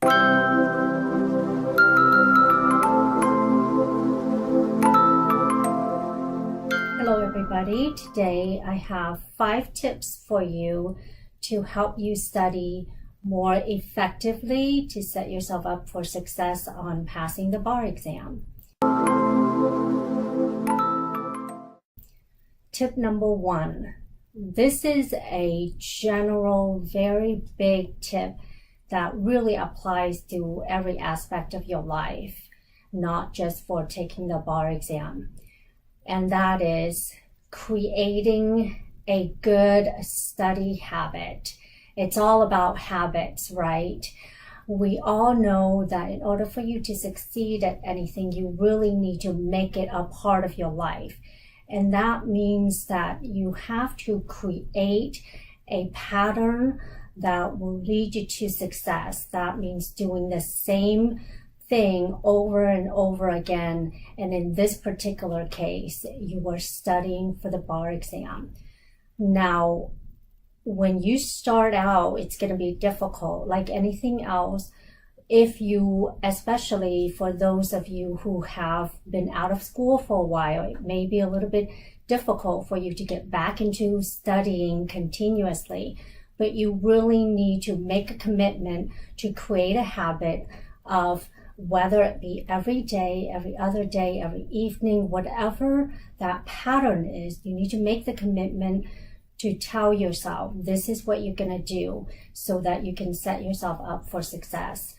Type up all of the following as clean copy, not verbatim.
Hello everybody, today I have 5 tips for you to help you study more effectively to set yourself up for success on passing the bar exam. Tip number 1. This is a general, very big tip that really applies to every aspect of your life, not just for taking the bar exam. And that is creating a good study habit. It's all about habits, right? We all know that in order for you to succeed at anything, you really need to make it a part of your life. And that means that you have to create a pattern that will lead you to success. That means doing the same thing over and over again. And in this particular case, you were studying for the bar exam. Now, when you start out, it's going to be difficult. Like anything else, if you, especially for those of you who have been out of school for a while, it may be a little bit difficult for you to get back into studying continuously, but you really need to make a commitment to create a habit of, whether it be every day, every other day, every evening, whatever that pattern is, you need to make the commitment to tell yourself this is what you're going to do so that you can set yourself up for success.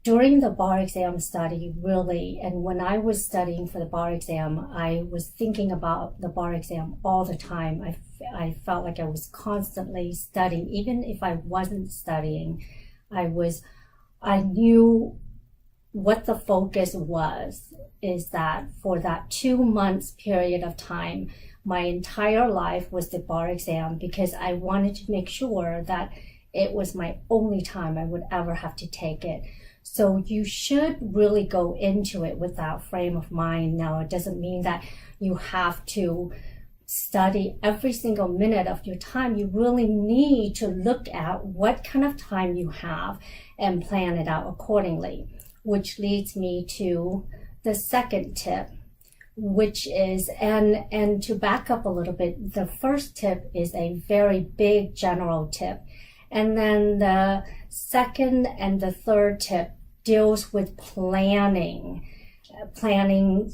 During the bar exam study, really, and when I was studying for the bar exam, I was thinking about the bar exam all the time. I felt like I was constantly studying. Even if I wasn't studying, I knew what the focus was, is that for that 2 months period of time, my entire life was the bar exam, because I wanted to make sure that it was my only time I would ever have to take it. So you should really go into it with that frame of mind. Now, it doesn't mean that you have to study every single minute of your time. You really need to look at what kind of time you have and plan it out accordingly, which leads me to the second tip, which is, and to back up a little bit, the first tip is a very big general tip. And then the second and the third tip deals with planning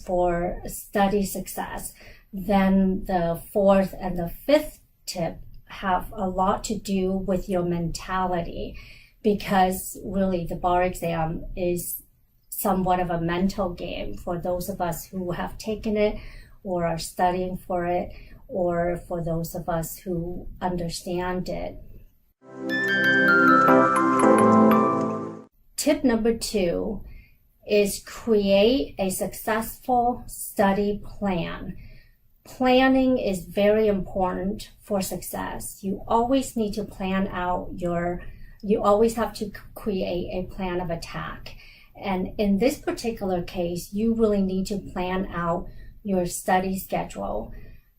for study success. Then the fourth and the fifth tip have a lot to do with your mentality, because really the bar exam is somewhat of a mental game for those of us who have taken it or are studying for it, or for those of us who understand it. Tip number 2 is create a successful study plan. Planning is very important for success. You always need to plan out you always have to create a plan of attack. And in this particular case, you really need to plan out your study schedule.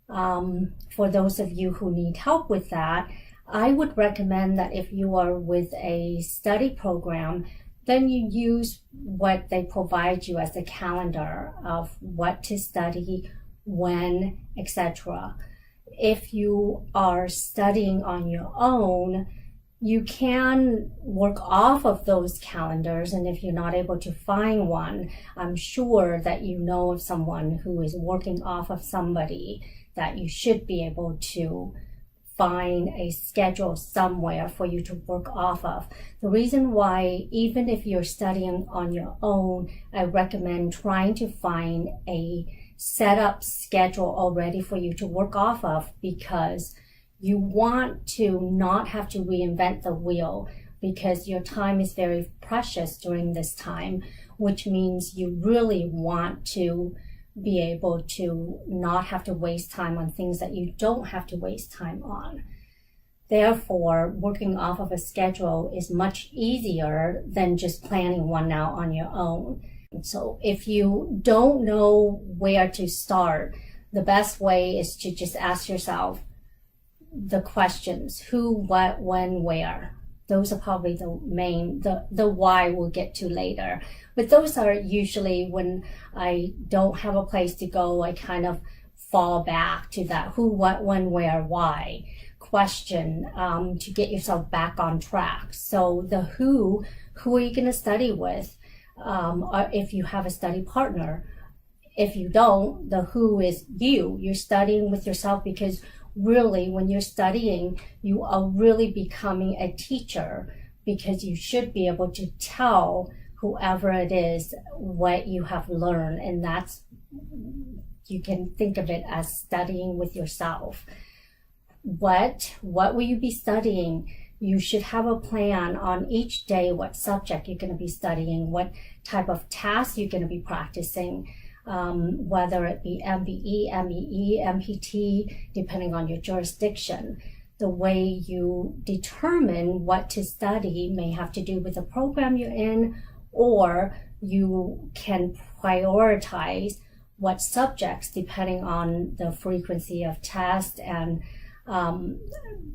For those of you who need help with that, I would recommend that if you are with a study program, then you use what they provide you as a calendar of what to study, when, etc. If you are studying on your own, you can work off of those calendars, and if you're not able to find one, I'm sure that you know of someone who is working off of somebody that you should be able to find a schedule somewhere for you to work off of. The reason why, even if you're studying on your own, I recommend trying to find a set up schedule already for you to work off of, because you want to not have to reinvent the wheel, because your time is very precious during this time, which means you really want to be able to not have to waste time on things that you don't have to waste time on. Therefore, working off of a schedule is much easier than just planning one out on your own. So if you don't know where to start, the best way is to just ask yourself the questions: who, what, when, where. Those are probably the main, the why we'll get to later. But those are usually when I don't have a place to go, I kind of fall back to that who, what, when, where, why question to get yourself back on track. So the who are you going to study with? Or if you have a study partner. If you don't, the who is you. You're studying with yourself, because really when you're studying, you are really becoming a teacher, because you should be able to tell whoever it is what you have learned. And that's, you can think of it as studying with yourself. What will you be studying? You should have a plan on each day what subject you're going to be studying, what type of task you're going to be practicing, whether it be MBE, MEE, MPT, depending on your jurisdiction. The way you determine what to study may have to do with the program you're in, or you can prioritize what subjects depending on the frequency of test. And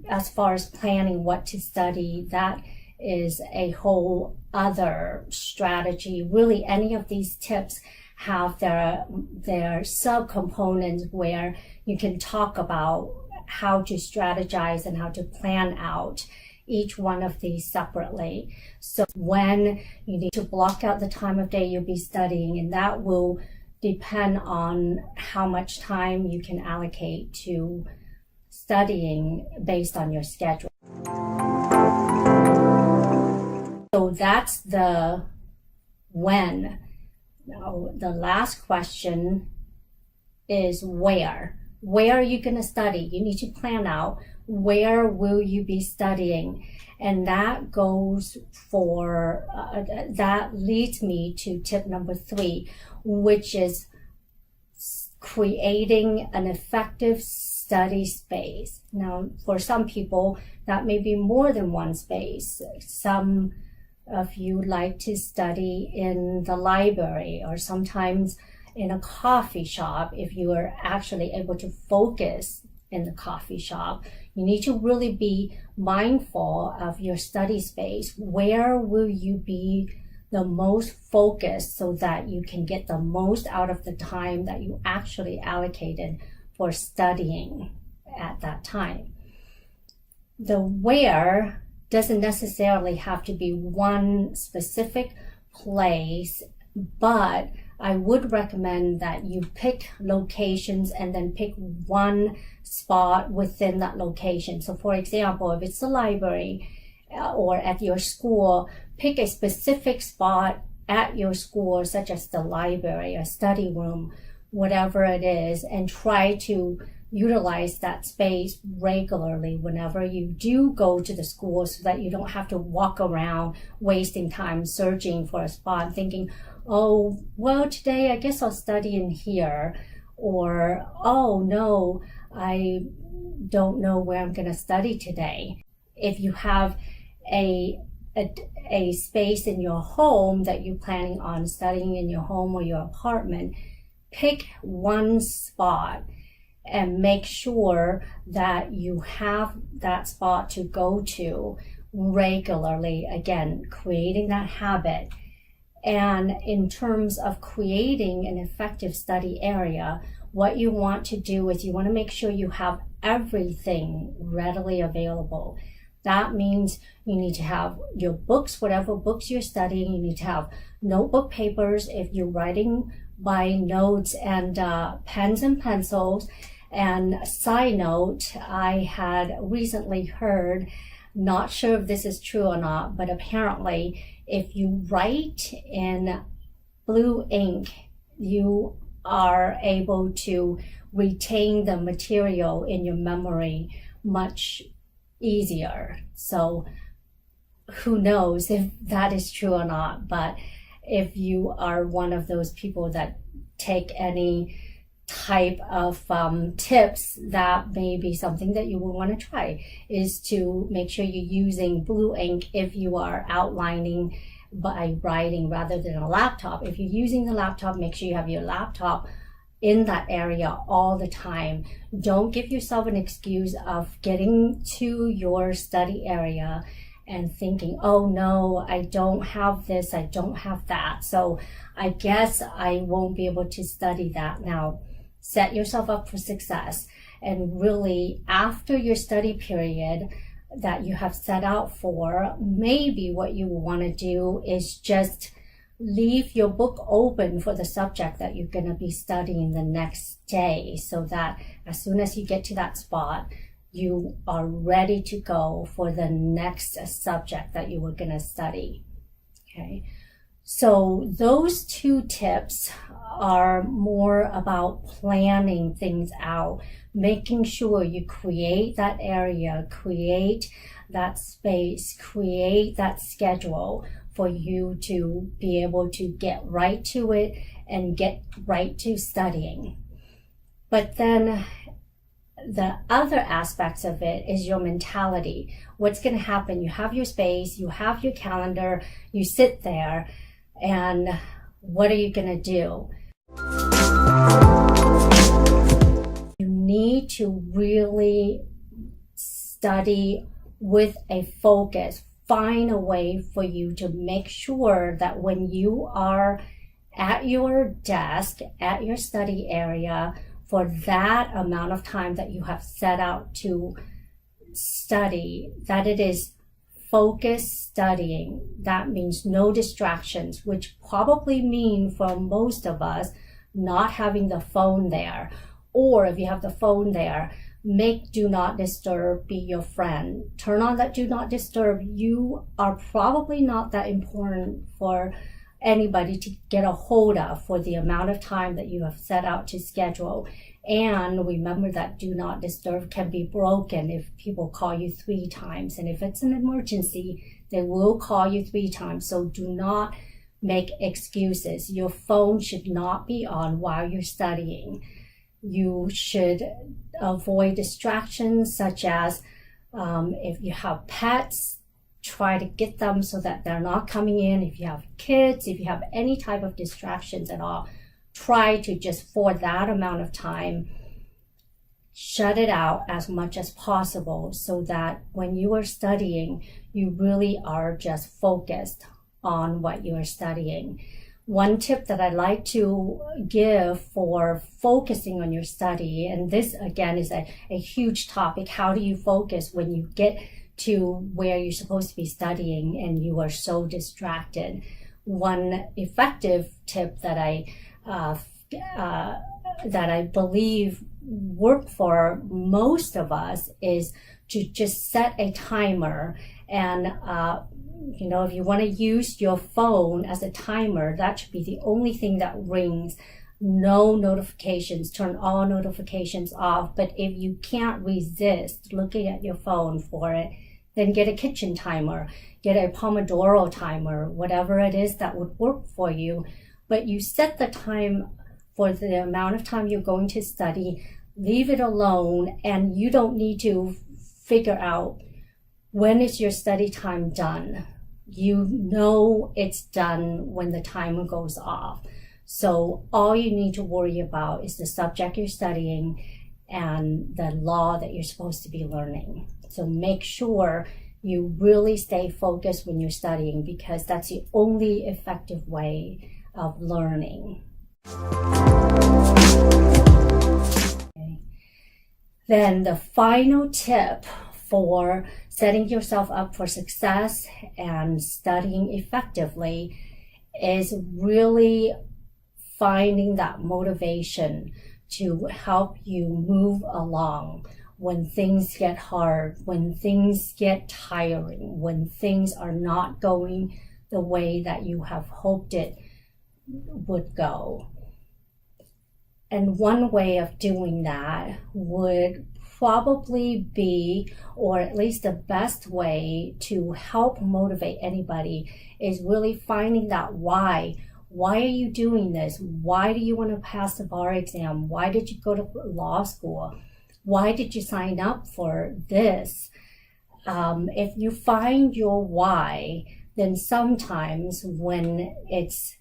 as far as planning what to study, that is a whole other strategy. Really, any of these tips have their subcomponents where you can talk about how to strategize and how to plan out each one of these separately. So when you need to block out the time of day you'll be studying, and that will depend on how much time you can allocate to studying based on your schedule. So that's the when. Now, the last question is where. Where are you going to study? You need to plan out where will you be studying. And that goes for, that leads me to tip number 3, which is creating an effective study space. Now, for some people, that may be more than one space. Some of you like to study in the library, or sometimes in a coffee shop. If you are actually able to focus in the coffee shop, you need to really be mindful of your study space. Where will you be the most focused so that you can get the most out of the time that you actually allocated for studying at that time? The where doesn't necessarily have to be one specific place, but I would recommend that you pick locations and then pick one spot within that location. So for example, if it's the library or at your school, pick a specific spot at your school, such as the library or study room, whatever it is, and try to utilize that space regularly whenever you do go to the school, so that you don't have to walk around wasting time searching for a spot thinking, oh, well, today I guess I'll study in here, or, oh no, I don't know where I'm going to study today. If you have a space in your home that you're planning on studying in your home or your apartment, pick one spot and make sure that you have that spot to go to regularly. Again, creating that habit. And in terms of creating an effective study area, what you want to do is you want to make sure you have everything readily available. That means you need to have your books, whatever books you're studying. You need to have notebook papers if you're writing by notes, and pens and pencils. And side note, I had recently heard, not sure if this is true or not, but apparently if you write in blue ink, you are able to retain the material in your memory much easier. So who knows if that is true or not, but if you are one of those people that take any type of tips, that may be something that you will want to try, is to make sure you're using blue ink if you are outlining by writing rather than a laptop. If you're using the laptop, make sure you have your laptop in that area all the time. Don't give yourself an excuse of getting to your study area and thinking, oh no, I don't have this, I don't have that, so I guess I won't be able to study that. Now, set yourself up for success, and really after your study period that you have set out for, maybe what you want to do is just leave your book open for the subject that you're going to be studying the next day, so that as soon as you get to that spot, you are ready to go for the next subject that you were going to study. Okay, so those two tips are more about planning things out, making sure you create that area, create that space, create that schedule for you to be able to get right to it and get right to studying. But then the other aspects of it is your mentality. What's going to happen? You have your space, you have your calendar, you sit there, and what are you going to do? You need to really study with a focus. Find a way for you to make sure that when you are at your desk, at your study area, for that amount of time that you have set out to study, that it is focused studying. That means no distractions, which probably mean for most of us not having the phone there. Or if you have the phone there, make do not disturb be your friend. Turn on that do not disturb. You are probably not that important for anybody to get a hold of for the amount of time that you have set out to schedule. And remember that do not disturb can be broken if people call you 3 times. And if it's an emergency, they will call you 3 times. So do not make excuses. Your phone should not be on while you're studying. You should avoid distractions such as if you have pets, try to get them so that they're not coming in. If you have kids, if you have any type of distractions at all, try to just for that amount of time, shut it out as much as possible so that when you are studying, you really are just focused on what you are studying. One tip that I like to give for focusing on your study, and this again is a huge topic, how do you focus when you get to where you're supposed to be studying and you are so distracted? One effective tip that I believe work for most of us is to just set a timer. And if you want to use your phone as a timer, that should be the only thing that rings. No notifications, turn all notifications off. But if you can't resist looking at your phone for it, then get a kitchen timer, get a Pomodoro timer, whatever it is that would work for you. But you set the time for the amount of time you're going to study, leave it alone, and you don't need to figure out when is your study time done. You know it's done when the timer goes off. So all you need to worry about is the subject you're studying and the law that you're supposed to be learning. So make sure you really stay focused when you're studying, because that's the only effective way of learning. Okay. Then the final tip for setting yourself up for success and studying effectively is really finding that motivation to help you move along when things get hard, when things get tiring, when things are not going the way that you have hoped it would go. And one way of doing that would probably be, or at least the best way to help motivate anybody, is really finding that why. Why are you doing this? Why do you want to pass the bar exam? Why did you go to law school? Why did you sign up for this? If you find your why, then sometimes when it's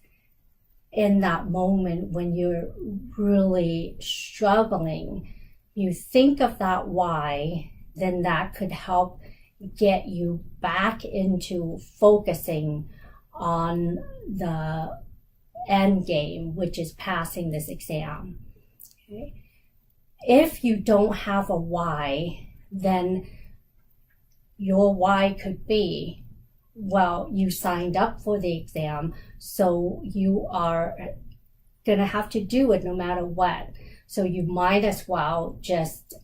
in that moment when you're really struggling, you think of that why, then that could help get you back into focusing on the end game, which is passing this exam. Okay? If you don't have a why, then your why could be, well, you signed up for the exam, so you are going to have to do it no matter what. So you might as well just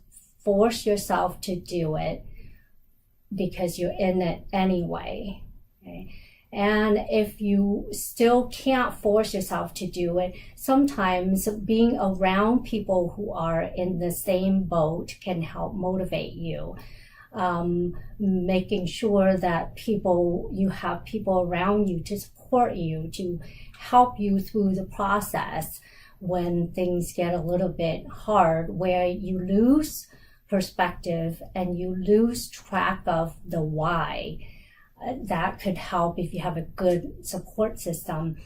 force yourself to do it because you're in it anyway. Okay? And if you still can't force yourself to do it, sometimes being around people who are in the same boat can help motivate you. Making sure that you have people around you to support you, to help you through the process when things get a little bit hard, where you lose perspective and you lose track of the why. That could help if you have a good support system.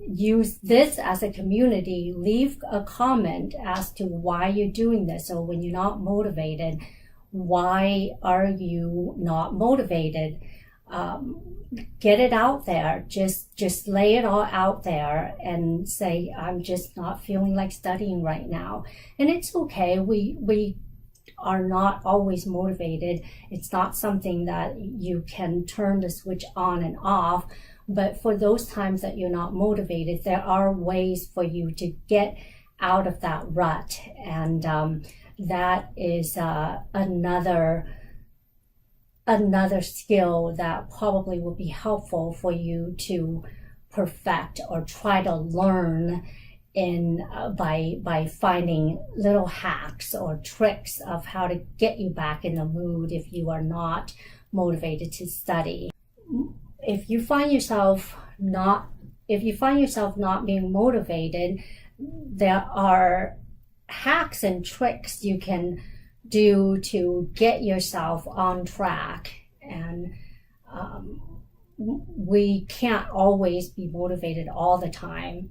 Use this as a community. Leave a comment as to why you're doing this. So when you're not motivated, why are you not motivated? Get it out there. Just lay it all out there and say, I'm just not feeling like studying right now. And it's okay. We are not always motivated. It's not something that you can turn the switch on and off. But for those times that you're not motivated, there are ways for you to get out of that rut. And that is another skill that probably would be helpful for you to perfect or try to learn by finding little hacks or tricks of how to get you back in the mood if you are not motivated to study. If you find yourself not being motivated, there are hacks and tricks you can do to get yourself on track. And we can't always be motivated all the time.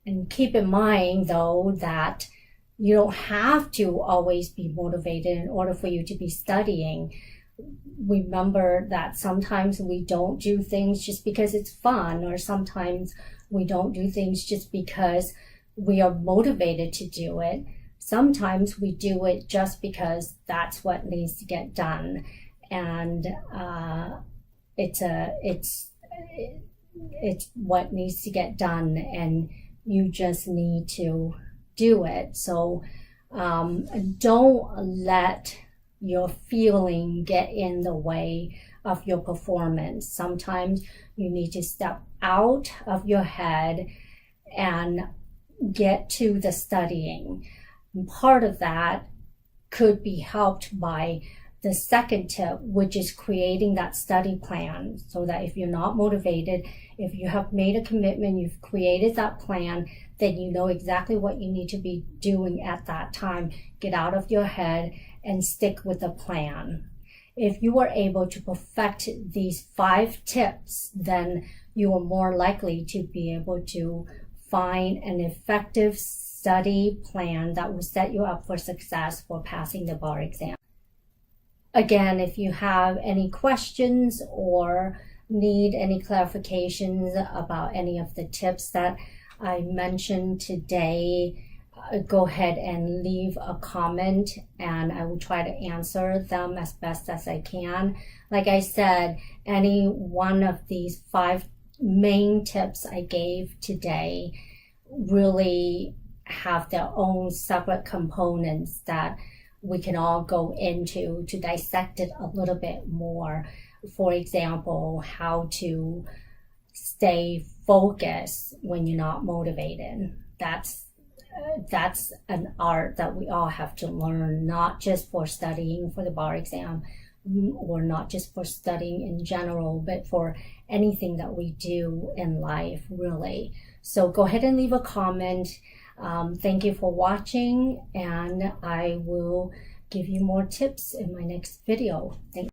And keep in mind, though, that you don't have to always be motivated in order for you to be studying. Remember that sometimes we don't do things just because it's fun, or sometimes we don't do things just because we are motivated to do it. Sometimes we do it just because that's what needs to get done. And it's what needs to get done, and you just need to do it. So don't let your feeling get in the way of your performance. Sometimes you need to step out of your head and get to the studying. And part of that could be helped by the second tip, which is creating that study plan, so that if you're not motivated, if you have made a commitment, you've created that plan, then you know exactly what you need to be doing at that time. Get out of your head and stick with the plan. If you are able to perfect these 5 tips, then you are more likely to be able to find an effective study plan that will set you up for success for passing the bar exam. Again, if you have any questions or need any clarifications about any of the tips that I mentioned today, go ahead and leave a comment and I will try to answer them as best as I can. Like I said, any one of these 5 main tips I gave today really have their own separate components that we can all go into to dissect it a little bit more. For example, how to stay focused when you're not motivated. That's an art that we all have to learn, not just for studying for the bar exam, or not just for studying in general, but for anything that we do in life, really. So go ahead and leave a comment. Thank you for watching, and I will give you more tips in my next video. Thank you.